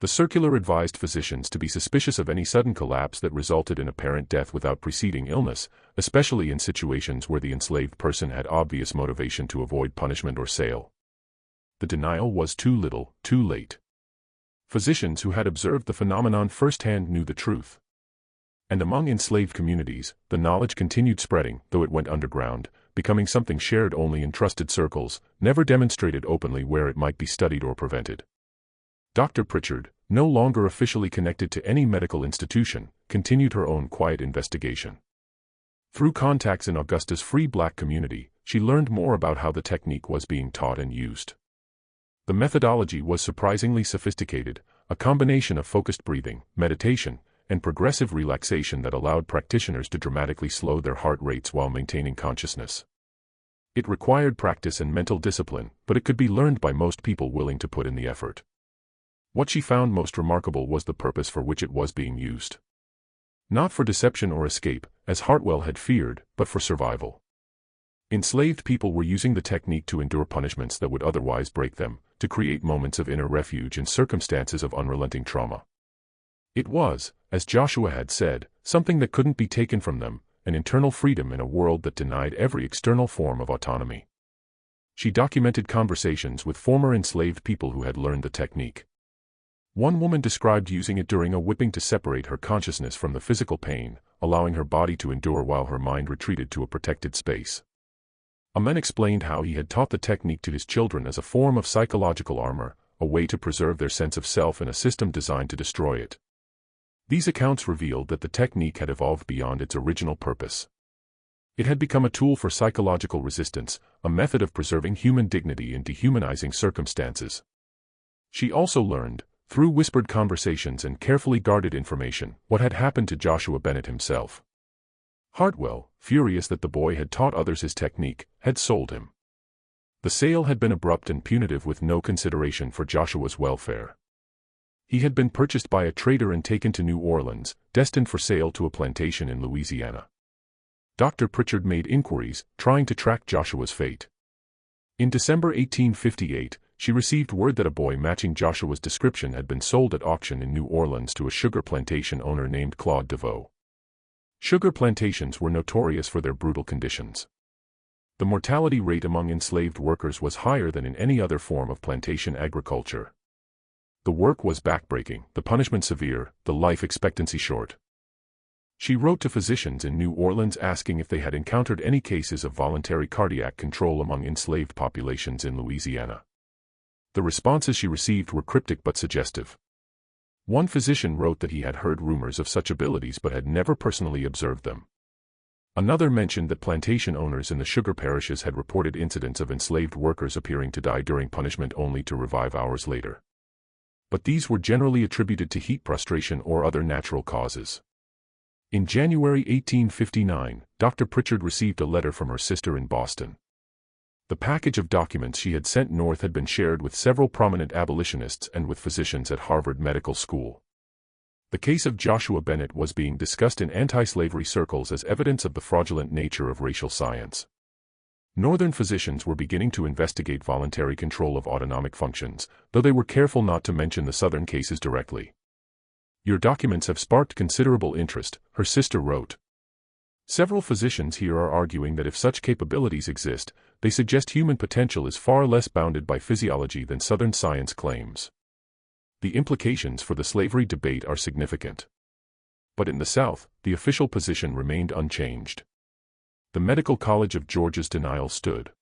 The circular advised physicians to be suspicious of any sudden collapse that resulted in apparent death without preceding illness, especially in situations where the enslaved person had obvious motivation to avoid punishment or sale. The denial was too little, too late. Physicians who had observed the phenomenon firsthand knew the truth. And among enslaved communities, the knowledge continued spreading, though it went underground, becoming something shared only in trusted circles, never demonstrated openly where it might be studied or prevented. Dr. Pritchard, no longer officially connected to any medical institution, continued her own quiet investigation. Through contacts in Augusta's free black community, she learned more about how the technique was being taught and used. The methodology was surprisingly sophisticated, a combination of focused breathing, meditation, and progressive relaxation that allowed practitioners to dramatically slow their heart rates while maintaining consciousness. It required practice and mental discipline, but it could be learned by most people willing to put in the effort. What she found most remarkable was the purpose for which it was being used. Not for deception or escape, as Hartwell had feared, but for survival. Enslaved people were using the technique to endure punishments that would otherwise break them, to create moments of inner refuge in circumstances of unrelenting trauma. It was, as Joshua had said, something that couldn't be taken from them, an internal freedom in a world that denied every external form of autonomy. She documented conversations with former enslaved people who had learned the technique. One woman described using it during a whipping to separate her consciousness from the physical pain, allowing her body to endure while her mind retreated to a protected space. A man explained how he had taught the technique to his children as a form of psychological armor, a way to preserve their sense of self in a system designed to destroy it. These accounts revealed that the technique had evolved beyond its original purpose. It had become a tool for psychological resistance, a method of preserving human dignity in dehumanizing circumstances. She also learned, through whispered conversations and carefully guarded information, what had happened to Joshua Bennett himself. Hartwell, furious that the boy had taught others his technique, had sold him. The sale had been abrupt and punitive with no consideration for Joshua's welfare. He had been purchased by a trader and taken to New Orleans, destined for sale to a plantation in Louisiana. Dr. Pritchard made inquiries, trying to track Joshua's fate. In December 1858, she received word that a boy matching Joshua's description had been sold at auction in New Orleans to a sugar plantation owner named Claude DeVoe. Sugar plantations were notorious for their brutal conditions. The mortality rate among enslaved workers was higher than in any other form of plantation agriculture. The work was backbreaking, the punishment severe, the life expectancy short. She wrote to physicians in New Orleans asking if they had encountered any cases of voluntary cardiac control among enslaved populations in Louisiana. The responses she received were cryptic but suggestive. One physician wrote that he had heard rumors of such abilities but had never personally observed them. Another mentioned that plantation owners in the sugar parishes had reported incidents of enslaved workers appearing to die during punishment only to revive hours later. But these were generally attributed to heat prostration or other natural causes. In January 1859, Dr. Pritchard received a letter from her sister in Boston. The package of documents she had sent north had been shared with several prominent abolitionists and with physicians at Harvard Medical School. The case of Joshua Bennett was being discussed in anti-slavery circles as evidence of the fraudulent nature of racial science. Northern physicians were beginning to investigate voluntary control of autonomic functions, though they were careful not to mention the Southern cases directly. "Your documents have sparked considerable interest," her sister wrote. "Several physicians here are arguing that if such capabilities exist, they suggest human potential is far less bounded by physiology than Southern science claims. The implications for the slavery debate are significant." But in the South, the official position remained unchanged. The Medical College of Georgia's denial stood.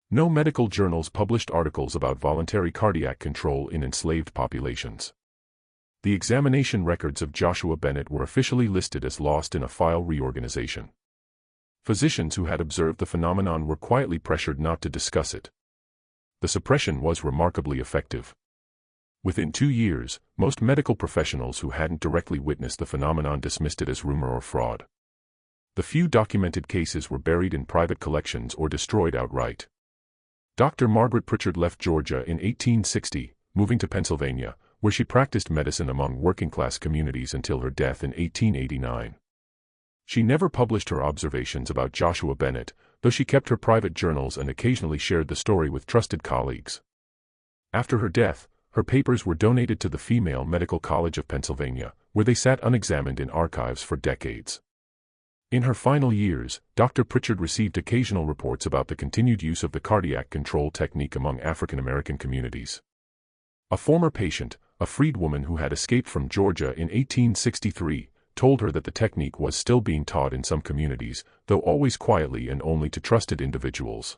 No medical journals published articles about voluntary cardiac control in enslaved populations. The examination records of Joshua Bennett were officially listed as lost in a file reorganization. Physicians who had observed the phenomenon were quietly pressured not to discuss it. The suppression was remarkably effective. Within 2 years, most medical professionals who hadn't directly witnessed the phenomenon dismissed it as rumor or fraud. The few documented cases were buried in private collections or destroyed outright. Dr. Margaret Pritchard left Georgia in 1860, moving to Pennsylvania, where she practiced medicine among working-class communities until her death in 1889. She never published her observations about Joshua Bennett, though she kept her private journals and occasionally shared the story with trusted colleagues. After her death, her papers were donated to the Female Medical College of Pennsylvania, where they sat unexamined in archives for decades. In her final years, Dr. Pritchard received occasional reports about the continued use of the cardiac control technique among African American communities. A former patient, a freedwoman who had escaped from Georgia in 1863, told her that the technique was still being taught in some communities, though always quietly and only to trusted individuals.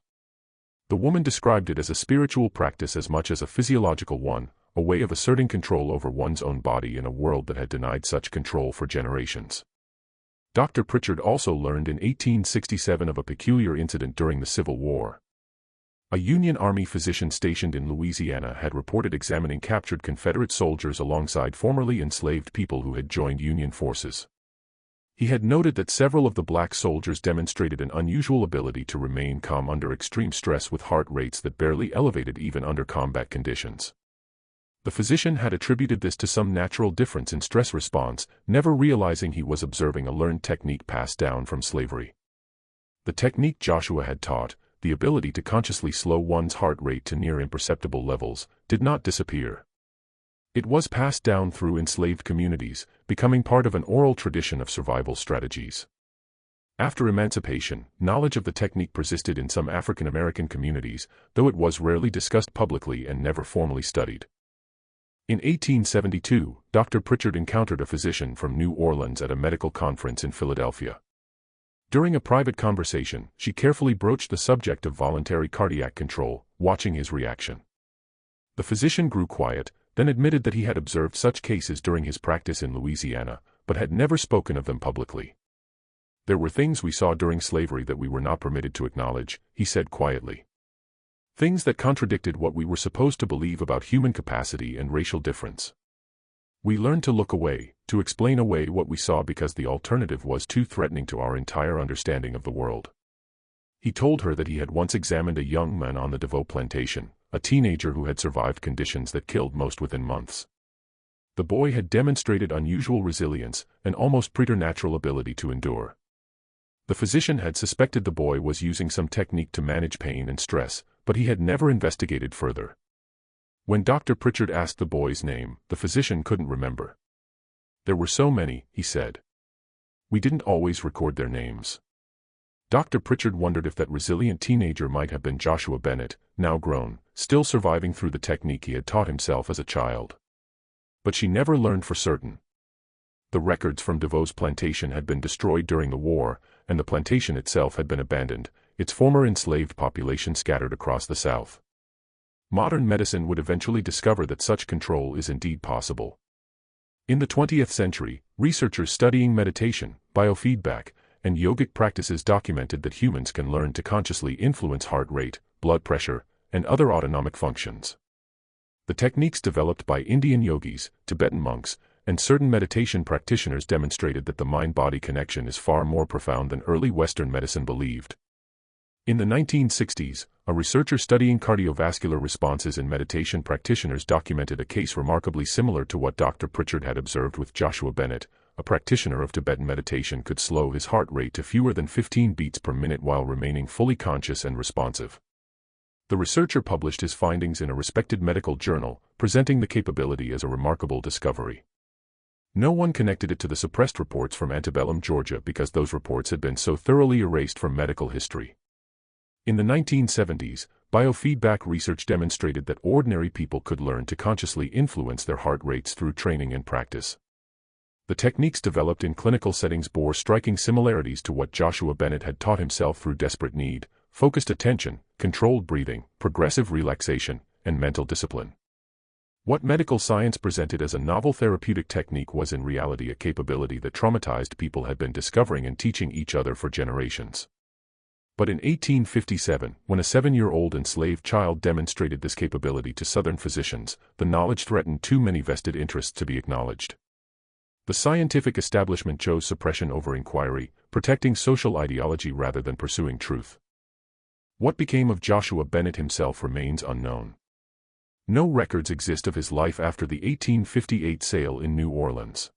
The woman described it as a spiritual practice as much as a physiological one, a way of asserting control over one's own body in a world that had denied such control for generations. Dr. Pritchard also learned in 1867 of a peculiar incident during the Civil War. A Union Army physician stationed in Louisiana had reported examining captured Confederate soldiers alongside formerly enslaved people who had joined Union forces. He had noted that several of the black soldiers demonstrated an unusual ability to remain calm under extreme stress with heart rates that barely elevated even under combat conditions. The physician had attributed this to some natural difference in stress response, never realizing he was observing a learned technique passed down from slavery. The technique Joshua had taught, the ability to consciously slow one's heart rate to near imperceptible levels, did not disappear. It was passed down through enslaved communities, becoming part of an oral tradition of survival strategies. After emancipation, knowledge of the technique persisted in some African American communities, though it was rarely discussed publicly and never formally studied. In 1872, Dr. Pritchard encountered a physician from New Orleans at a medical conference in Philadelphia. During a private conversation, she carefully broached the subject of voluntary cardiac control, watching his reaction. The physician grew quiet, then admitted that he had observed such cases during his practice in Louisiana, but had never spoken of them publicly. "There were things we saw during slavery that we were not permitted to acknowledge," he said quietly. "Things that contradicted what we were supposed to believe about human capacity and racial difference. We learned to look away, to explain away what we saw because the alternative was too threatening to our entire understanding of the world." He told her that he had once examined a young man on the DeVoe plantation, a teenager who had survived conditions that killed most within months. The boy had demonstrated unusual resilience, an almost preternatural ability to endure. The physician had suspected the boy was using some technique to manage pain and stress, but he had never investigated further. When Dr. Pritchard asked the boy's name, the physician couldn't remember. "There were so many," he said. "We didn't always record their names." Dr. Pritchard wondered if that resilient teenager might have been Joshua Bennett, now grown, still surviving through the technique he had taught himself as a child. But she never learned for certain. The records from DeVoe's plantation had been destroyed during the war, and the plantation itself had been abandoned, its former enslaved population scattered across the South. Modern medicine would eventually discover that such control is indeed possible. In the 20th century, researchers studying meditation, biofeedback, and yogic practices documented that humans can learn to consciously influence heart rate, blood pressure, and other autonomic functions. The techniques developed by Indian yogis, Tibetan monks, and certain meditation practitioners demonstrated that the mind-body connection is far more profound than early Western medicine believed. In the 1960s, a researcher studying cardiovascular responses in meditation practitioners documented a case remarkably similar to what Dr. Pritchard had observed with Joshua Bennett. A practitioner of Tibetan meditation could slow his heart rate to fewer than 15 beats per minute while remaining fully conscious and responsive. The researcher published his findings in a respected medical journal, presenting the capability as a remarkable discovery. No one connected it to the suppressed reports from antebellum Georgia because those reports had been so thoroughly erased from medical history. In the 1970s, biofeedback research demonstrated that ordinary people could learn to consciously influence their heart rates through training and practice. The techniques developed in clinical settings bore striking similarities to what Joshua Bennett had taught himself through desperate need: focused attention, controlled breathing, progressive relaxation, and mental discipline. What medical science presented as a novel therapeutic technique was in reality a capability that traumatized people had been discovering and teaching each other for generations. But in 1857, when a 7-year-old enslaved child demonstrated this capability to Southern physicians, the knowledge threatened too many vested interests to be acknowledged. The scientific establishment chose suppression over inquiry, protecting social ideology rather than pursuing truth. What became of Joshua Bennett himself remains unknown. No records exist of his life after the 1858 sale in New Orleans.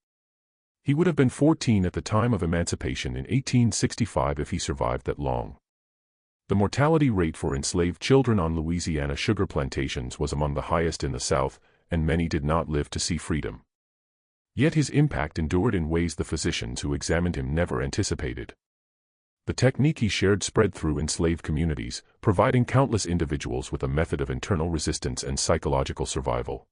He would have been 14 at the time of emancipation in 1865 if he survived that long. The mortality rate for enslaved children on Louisiana sugar plantations was among the highest in the South, and many did not live to see freedom. Yet his impact endured in ways the physicians who examined him never anticipated. The technique he shared spread through enslaved communities, providing countless individuals with a method of internal resistance and psychological survival.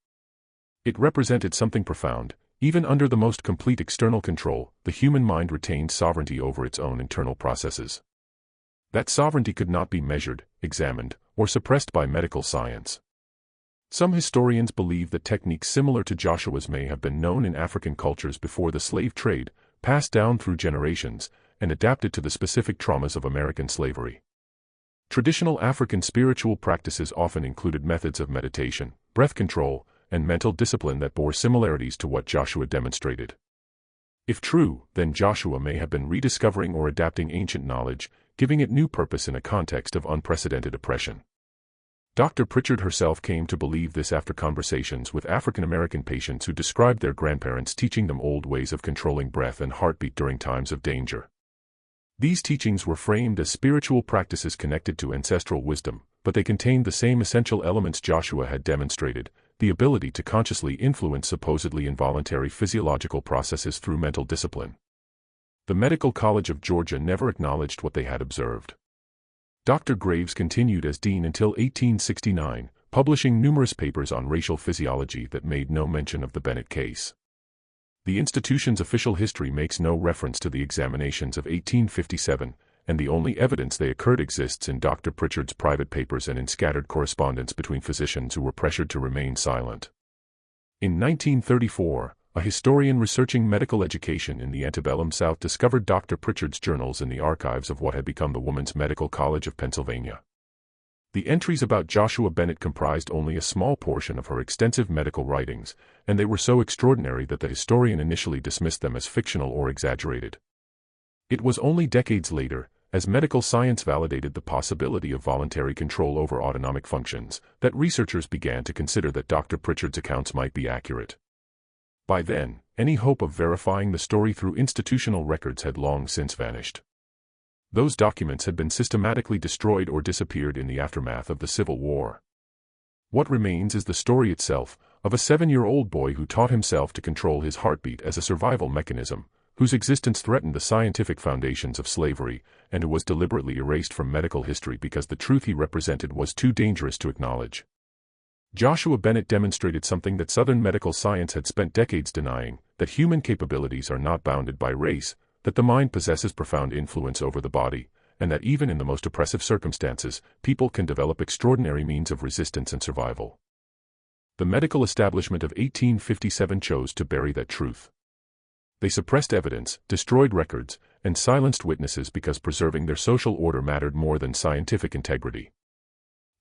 It represented something profound. Even under the most complete external control, the human mind retained sovereignty over its own internal processes. That sovereignty could not be measured, examined, or suppressed by medical science. Some historians believe that techniques similar to Joshua's may have been known in African cultures before the slave trade, passed down through generations, and adapted to the specific traumas of American slavery. Traditional African spiritual practices often included methods of meditation, breath control, and mental discipline that bore similarities to what Joshua demonstrated. If true, then Joshua may have been rediscovering or adapting ancient knowledge, giving it new purpose in a context of unprecedented oppression. Dr. Pritchard herself came to believe this after conversations with African American patients who described their grandparents teaching them old ways of controlling breath and heartbeat during times of danger. These teachings were framed as spiritual practices connected to ancestral wisdom, but they contained the same essential elements Joshua had demonstrated: the ability to consciously influence supposedly involuntary physiological processes through mental discipline. The Medical College of Georgia never acknowledged what they had observed. Dr. Graves continued as dean until 1869, publishing numerous papers on racial physiology that made no mention of the Bennett case. The institution's official history makes no reference to the examinations of 1857, and the only evidence they occurred exists in Dr. Pritchard's private papers and in scattered correspondence between physicians who were pressured to remain silent. In 1934, a historian researching medical education in the antebellum South discovered Dr. Pritchard's journals in the archives of what had become the Woman's Medical College of Pennsylvania. The entries about Joshua Bennett comprised only a small portion of her extensive medical writings, and they were so extraordinary that the historian initially dismissed them as fictional or exaggerated. It was only decades later, as medical science validated the possibility of voluntary control over autonomic functions, that researchers began to consider that Dr. Pritchard's accounts might be accurate. By then, any hope of verifying the story through institutional records had long since vanished. Those documents had been systematically destroyed or disappeared in the aftermath of the Civil War. What remains is the story itself, of a 7-year-old boy who taught himself to control his heartbeat as a survival mechanism, whose existence threatened the scientific foundations of slavery, and who was deliberately erased from medical history because the truth he represented was too dangerous to acknowledge. Joshua Bennett demonstrated something that Southern medical science had spent decades denying: that human capabilities are not bounded by race, that the mind possesses profound influence over the body, and that even in the most oppressive circumstances, people can develop extraordinary means of resistance and survival. The medical establishment of 1857 chose to bury that truth. They suppressed evidence, destroyed records, and silenced witnesses because preserving their social order mattered more than scientific integrity.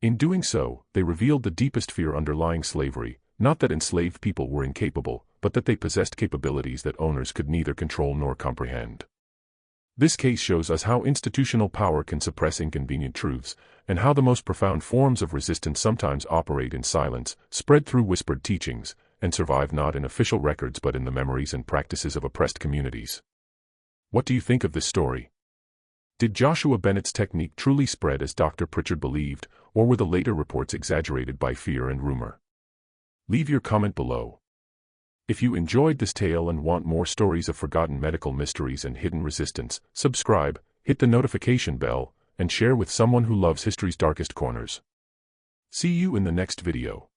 In doing so, they revealed the deepest fear underlying slavery: not that enslaved people were incapable, but that they possessed capabilities that owners could neither control nor comprehend. This case shows us how institutional power can suppress inconvenient truths, and how the most profound forms of resistance sometimes operate in silence, spread through whispered teachings, and survive not in official records but in the memories and practices of oppressed communities. What do you think of this story? Did Joshua Bennett's technique truly spread as Dr. Pritchard believed, or were the later reports exaggerated by fear and rumor? Leave your comment below. If you enjoyed this tale and want more stories of forgotten medical mysteries and hidden resistance, subscribe, hit the notification bell, and share with someone who loves history's darkest corners. See you in the next video.